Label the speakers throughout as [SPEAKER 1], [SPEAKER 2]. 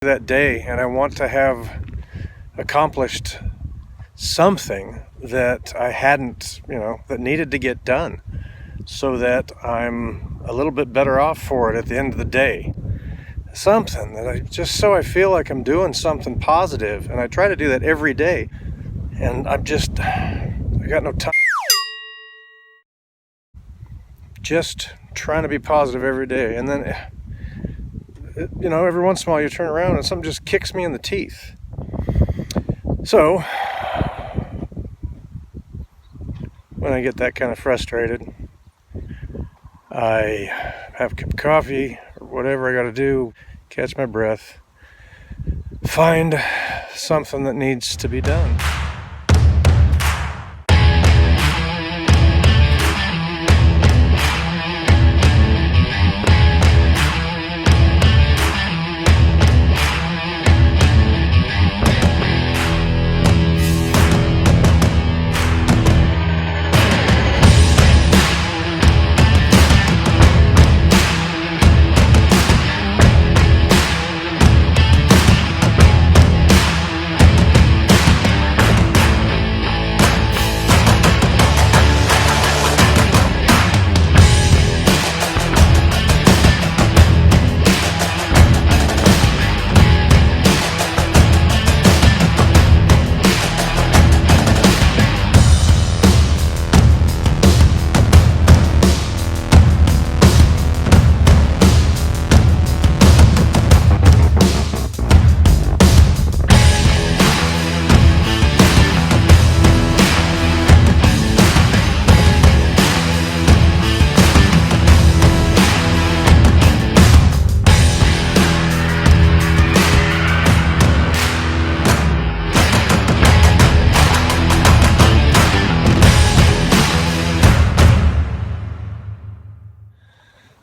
[SPEAKER 1] That day, and I want to have accomplished something that I hadn't, that needed to get done, so that I'm a little bit better off for it at the end of the day. Something that I feel like I'm doing something positive, and I try to do that every day, and I got no time. Just trying to be positive every day, and then every once in a while you turn around and something just kicks me in the teeth. So when I get that kind of frustrated, I have a cup of coffee or whatever I got to do, catch my breath, find something that needs to be done.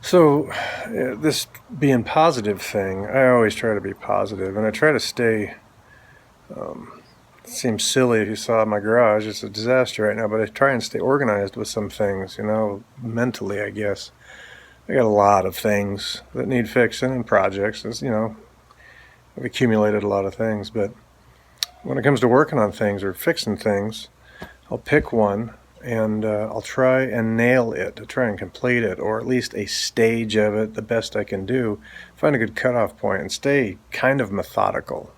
[SPEAKER 1] So this being positive thing, I always try to be positive, and I try to stay, it seems silly if you saw my garage, it's a disaster right now, but I try and stay organized with some things, mentally, I guess. I got a lot of things that need fixing and projects, I've accumulated a lot of things, but when it comes to working on things or fixing things, I'll pick one and I'll try and nail it, try and complete it, or at least a stage of it the best I can do, find a good cutoff point and stay kind of methodical.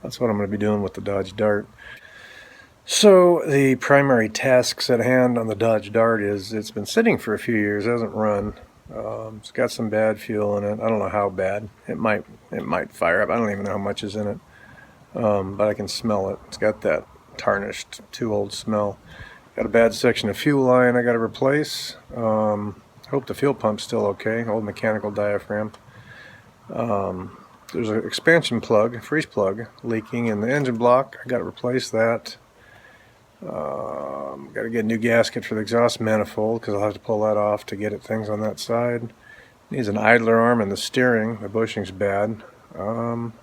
[SPEAKER 1] That's what I'm going to be doing with the Dodge Dart. So the primary tasks at hand on the Dodge Dart is it's been sitting for a few years, it hasn't run. It's got some bad fuel in it. I don't know how bad. It might fire up. I don't even know how much is in it, but I can smell it. It's got that tarnished, too old smell. Got a bad section of fuel line I got to replace. Hope the fuel pump's still okay. Old mechanical diaphragm. There's an expansion plug, freeze plug, leaking in the engine block. I got to replace that. Got to get a new gasket for the exhaust manifold because I'll have to pull that off to get at things on that side. Needs an idler arm in the steering. The bushing's bad. Those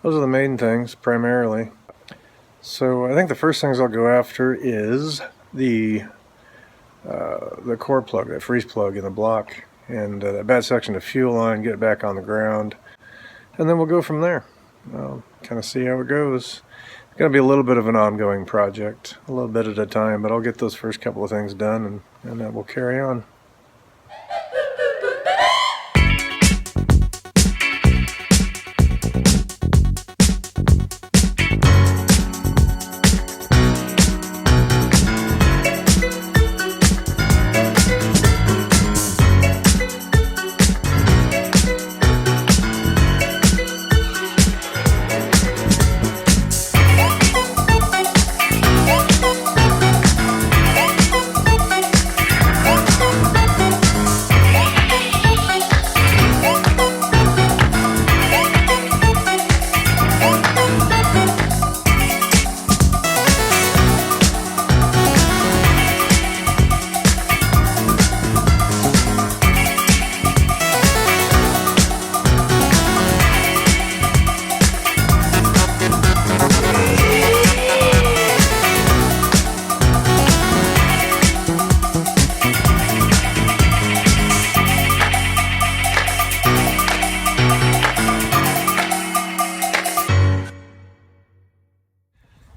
[SPEAKER 1] are the main things primarily. So I think the first things I'll go after is the core plug, that freeze plug in the block, and that bad section of fuel line, get it back on the ground, and then we'll go from there. I'll kind of see how it goes. It's going to be a little bit of an ongoing project, a little bit at a time, but I'll get those first couple of things done, and then we'll carry on.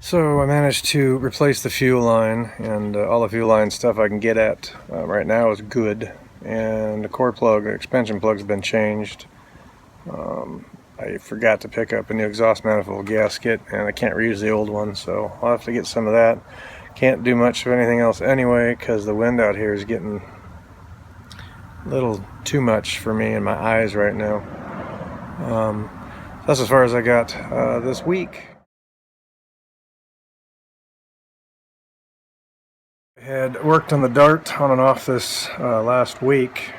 [SPEAKER 1] So I managed to replace the fuel line, and all the fuel line stuff I can get at right now is good. And the core plug, the expansion plug, has been changed. I forgot to pick up a new exhaust manifold gasket, and I can't reuse the old one, so I'll have to get some of that. Can't do much of anything else anyway, because the wind out here is getting a little too much for me and my eyes right now. That's as far as I got this week. I had worked on the Dart on and off this last week.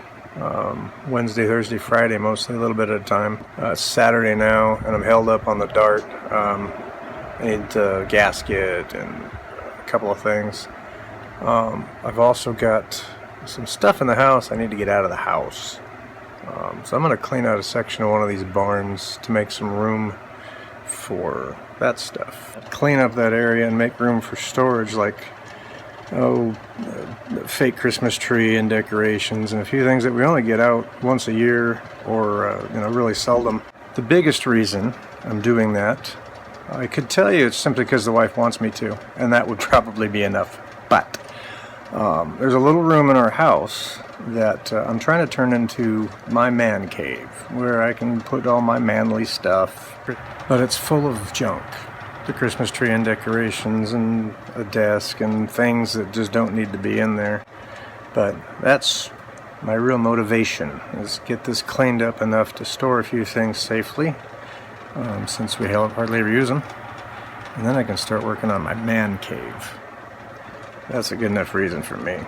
[SPEAKER 1] Wednesday, Thursday, Friday, mostly, a little bit at a time. It's Saturday now, and I'm held up on the Dart. I need a gasket and a couple of things. I've also got some stuff in the house I need to get out of the house. So I'm going to clean out a section of one of these barns to make some room for that stuff. Clean up that area and make room for storage, like fake Christmas tree and decorations and a few things that we only get out once a year, or really seldom. The biggest reason I'm doing that, I could tell you it's simply because the wife wants me to, and that would probably be enough. But there's a little room in our house that I'm trying to turn into my man cave, where I can put all my manly stuff, but it's full of junk. The Christmas tree and decorations and a desk and things that just don't need to be in there. But that's my real motivation, is get this cleaned up enough to store a few things safely, since we hardly ever use them. And then I can start working on my man cave. That's a good enough reason for me.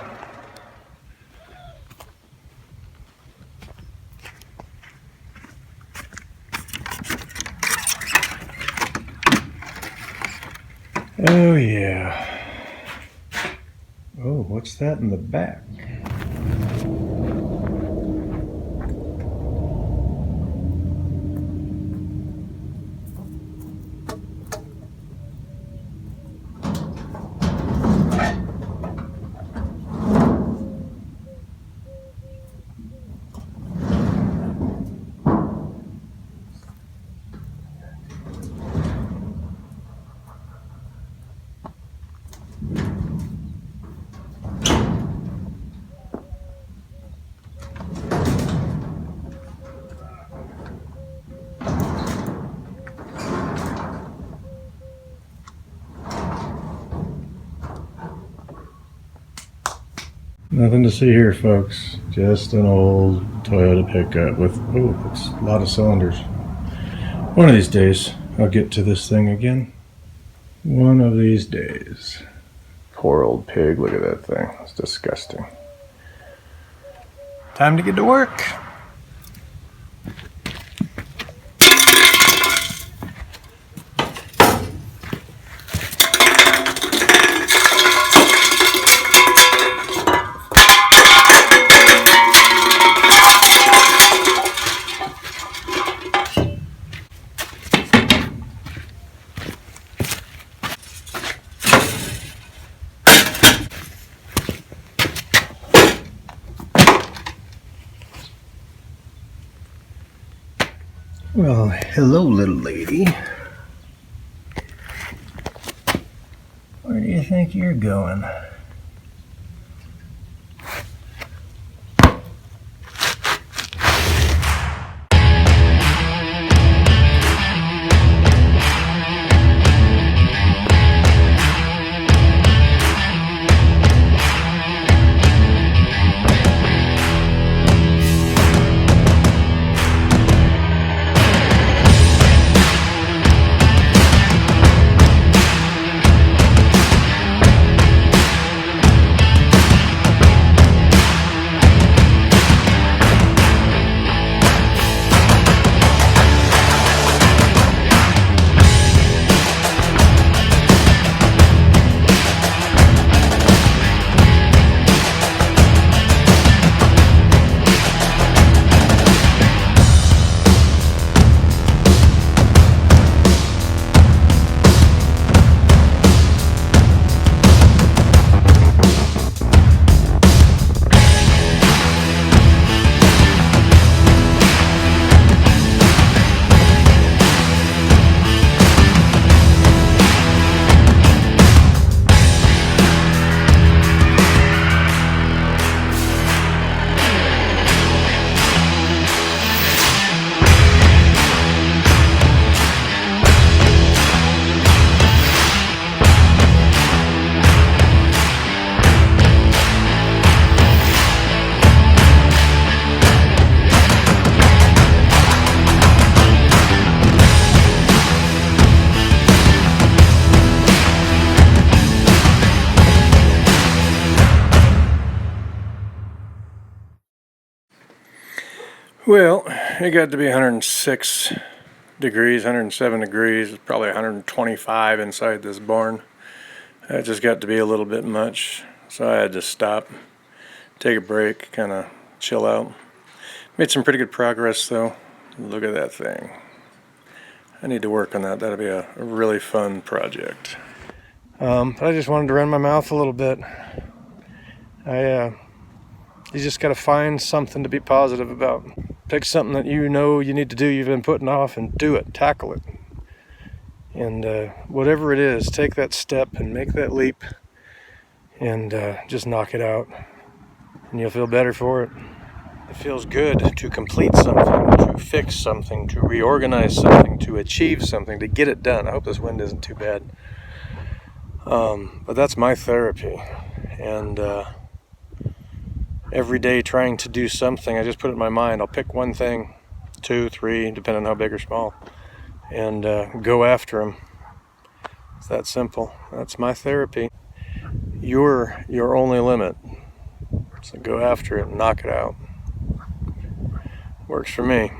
[SPEAKER 1] Oh yeah. Oh, what's that in the back? Nothing to see here, folks. Just an old Toyota pickup with, it's a lot of cylinders. One of these days, I'll get to this thing again. One of these days. Poor old pig, look at that thing. It's disgusting. Time to get to work. Well, hello, little lady. Where do you think you're going? Well, it got to be 106 degrees, 107 degrees, probably 125 inside this barn. It just got to be a little bit much, so I had to stop, take a break, kind of chill out. Made some pretty good progress though. Look at that thing. I need to work on that. That'll be a really fun project. But I just wanted to run my mouth a little bit. You just got to find something to be positive about. Pick something that you know you need to do, you've been putting off, and do it. Tackle it. And whatever it is, take that step and make that leap and just knock it out. And you'll feel better for it. It feels good to complete something, to fix something, to reorganize something, to achieve something, to get it done. I hope this wind isn't too bad. But that's my therapy. And every day trying to do something, I just put it in my mind. I'll pick one thing, 2, 3, depending on how big or small, and go after them. It's that simple. That's my therapy. You're your only limit. So go after it and knock it out. Works for me.